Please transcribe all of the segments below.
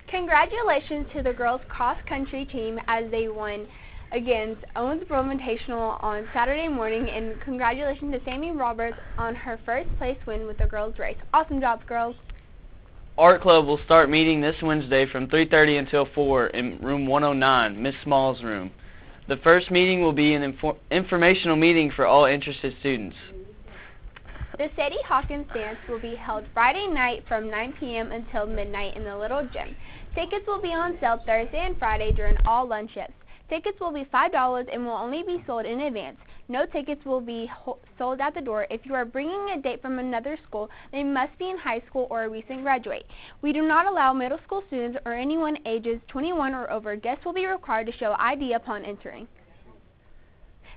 Congratulations to the girls cross country team as they won against Owensboro Invitational on Saturday morning, and congratulations to Sammy Roberts on her first place win with the girls race. Awesome job, girls. Art Club will start meeting this Wednesday from 3:30 until 4 in room 109, Miss Small's room. The first meeting will be an informational meeting for all interested students. The Sadie Hawkins dance will be held Friday night from 9 p.m. until midnight in the Little Gym. Tickets will be on sale Thursday and Friday during all lunch shifts. Tickets will be $5 and will only be sold in advance. No tickets will be sold at the door. If you are bringing a date from another school, they must be in high school or a recent graduate. We do not allow middle school students or anyone ages 21 or over. Guests will be required to show ID upon entering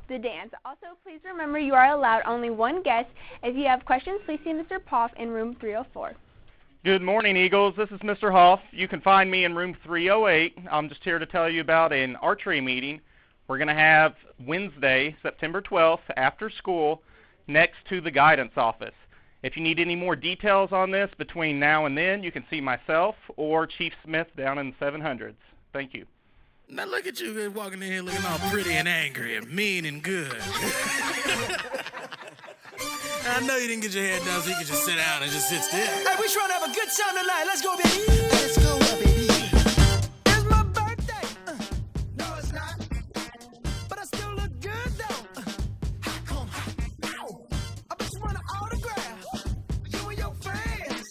the dance. Also, please remember you are allowed only one guest. If you have questions, please see Mr. Poff in room 304. Good morning, Eagles. This is Mr. Hoff. You can find me in room 308. I'm just here to tell you about an archery meeting we're going to have Wednesday, September 12th, after school, next to the guidance office. If you need any more details on this between now and then, you can see myself or Chief Smith down in the 700s. Thank you. Now look at you walking in here looking all pretty and angry and mean and good. I know you didn't get your hair done so you could just sit down and just sit still. Hey, we trying to have a good time tonight. Let's go, baby. Let's go, baby. It's my birthday. No, it's not. But I still look good, though. How come? I bet you want an autograph. You and your friends.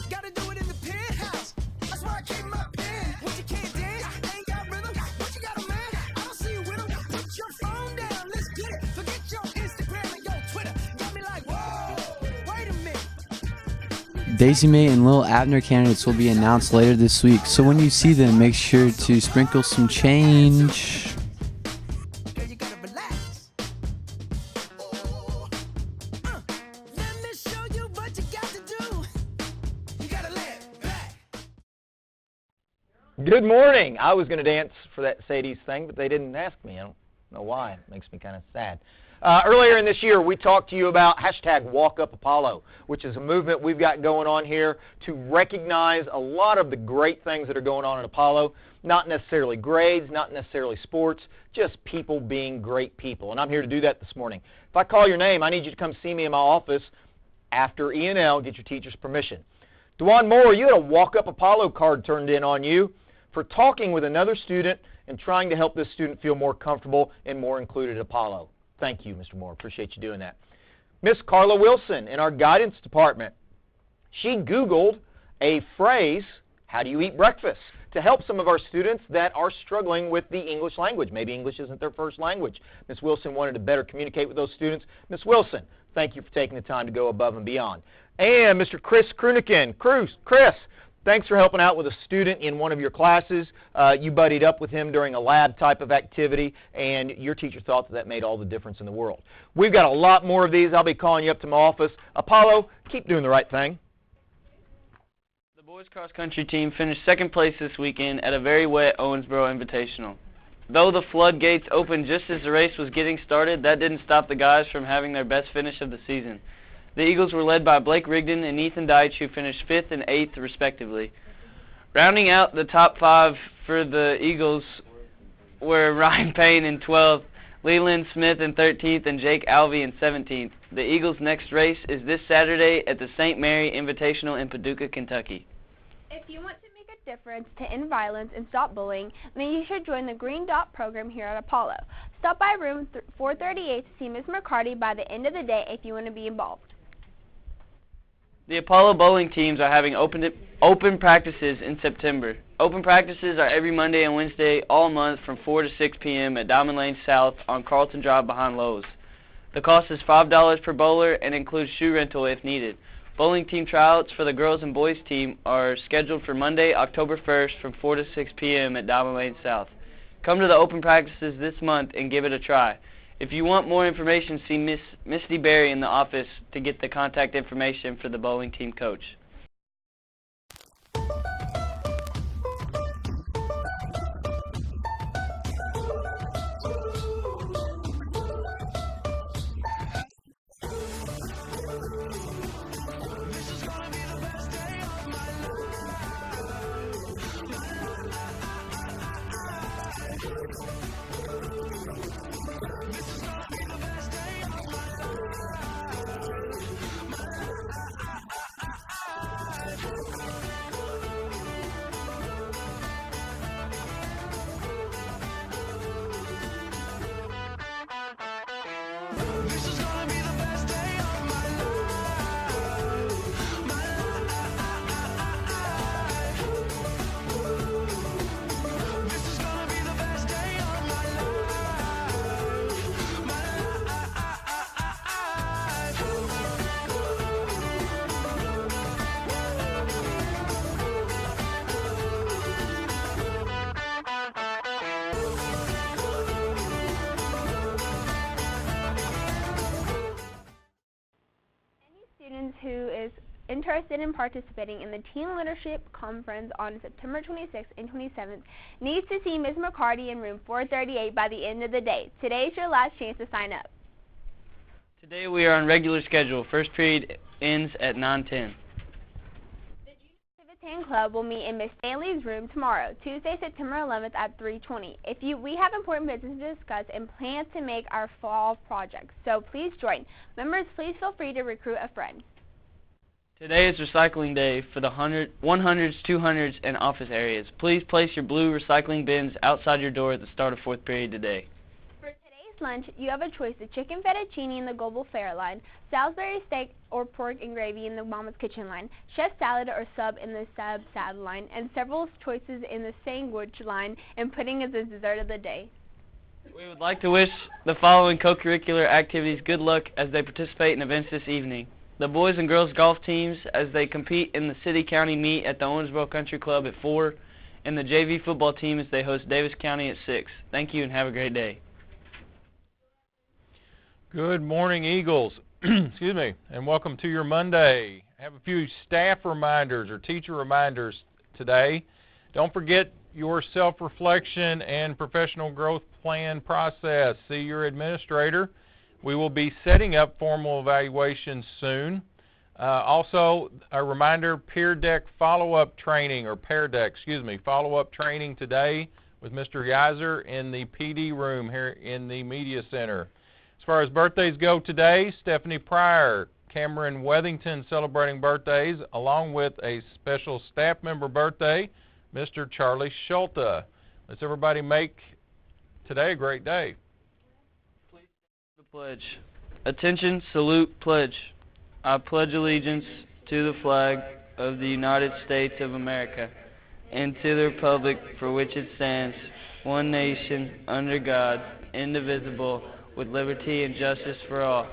Gotta do it in the penthouse. That's why I keep my pen. What you can't dance, ain't got rhythm. What you got a man? I don't see you with him. Put your phone down. Let's get it. Forget your Instagram and your Twitter. Got me like, whoa, wait a minute. Daisy May and Lil Abner candidates will be announced later this week, so when you see them, make sure to sprinkle some change. Girl, you gotta relax. Let me show you what you got to do. You gotta lay it back. Good morning. I was going to dance for that Sadie's thing, but they didn't ask me. I don't know why. It makes me kind of sad. Earlier in this year, we talked to you about hashtag Walk Up Apollo, which is a movement we've got going on here to recognize a lot of the great things that are going on at Apollo. Not necessarily grades, not necessarily sports, just people being great people. And I'm here to do that this morning. If I call your name, I need you to come see me in my office after E&L, get your teacher's permission. DeJuan Moore, you had a Walk Up Apollo card turned in on you for talking with another student and trying to help this student feel more comfortable and more included at Apollo. Thank you, Mr. Moore. Appreciate you doing that. Miss Carla Wilson in our guidance department, she Googled a phrase, how do you eat breakfast, to help some of our students that are struggling with the English language. Maybe English isn't their first language. Miss Wilson wanted to better communicate with those students. Miss Wilson, thank you for taking the time to go above and beyond. And Mr. Chris Kruniken. Chris, thanks for helping out with a student in one of your classes. You buddied up with him during a lab type of activity, and your teacher thought that made all the difference in the world. We've got a lot more of these. I'll be calling you up to my office. Apollo, keep doing the right thing. The boys cross country team finished second place this weekend at a very wet Owensboro Invitational. Though the floodgates opened just as the race was getting started, that didn't stop the guys from having their best finish of the season. The Eagles were led by Blake Rigdon and Ethan Deitch, who finished 5th and 8th, respectively. Rounding out the top 5 for the Eagles were Ryan Payne in 12th, Leland Smith in 13th, and Jake Alvey in 17th. The Eagles' next race is this Saturday at the St. Mary Invitational in Paducah, Kentucky. If you want to make a difference to end violence and stop bullying, then you should join the Green Dot program here at Apollo. Stop by room 438 to see Ms. McCarty by the end of the day if you want to be involved. The Apollo bowling teams are having open practices in September. Open practices are every Monday and Wednesday all month from 4 to 6 p.m. at Diamond Lane South on Carlton Drive behind Lowe's. The cost is $5 per bowler and includes shoe rental if needed. Bowling team tryouts for the girls and boys team are scheduled for Monday, October 1st from 4 to 6 p.m. at Diamond Lane South. Come to the open practices this month and give it a try. If you want more information, see Miss Misty Berry in the office to get the contact information for the bowling team coach. students who is interested in participating in the Teen Leadership Conference on September 26th and 27th needs to see Ms. McCarty in room 438 by the end of the day. Today is your last chance to sign up. Today we are on regular schedule. First period ends at 9:10. The Junior Civitan Club will meet in Miss Stanley's room tomorrow, Tuesday, September 11th at 3:20. We have important business to discuss and plans to make our fall projects, so please join. Members, please feel free to recruit a friend. Today is recycling day for the 100s, 200s, and office areas. Please place your blue recycling bins outside your door at the start of 4th period today. For today's lunch, you have a choice of chicken fettuccine in the Global Fare line, Salisbury steak or pork and gravy in the Mama's Kitchen line, chef salad or sub in the sub salad line, and several choices in the sandwich line, and pudding is the dessert of the day. We would like to wish the following co-curricular activities good luck as they participate in events this evening. The boys and girls golf teams as they compete in the city-county meet at the Owensboro Country Club at 4, and the JV football team as they host Davis County at 6. Thank you and have a great day. Good morning, Eagles. Excuse me, and welcome to your Monday. I have a few staff reminders or teacher reminders today. Don't forget your self-reflection and professional growth plan process. See your administrator. We will be setting up formal evaluations soon. Also, a reminder, peer deck follow-up training, or pear deck, follow-up training today with Mr. Geiser in the PD room here in the Media Center. As far as birthdays go today, Stephanie Pryor, Cameron Wethington celebrating birthdays, along with a special staff member birthday, Mr. Charlie Schulte. Let's everybody make today a great day. Pledge. Attention, salute, pledge. I pledge allegiance to the flag of the United States of America and to the republic for which it stands, one nation, under God, indivisible, with liberty and justice for all.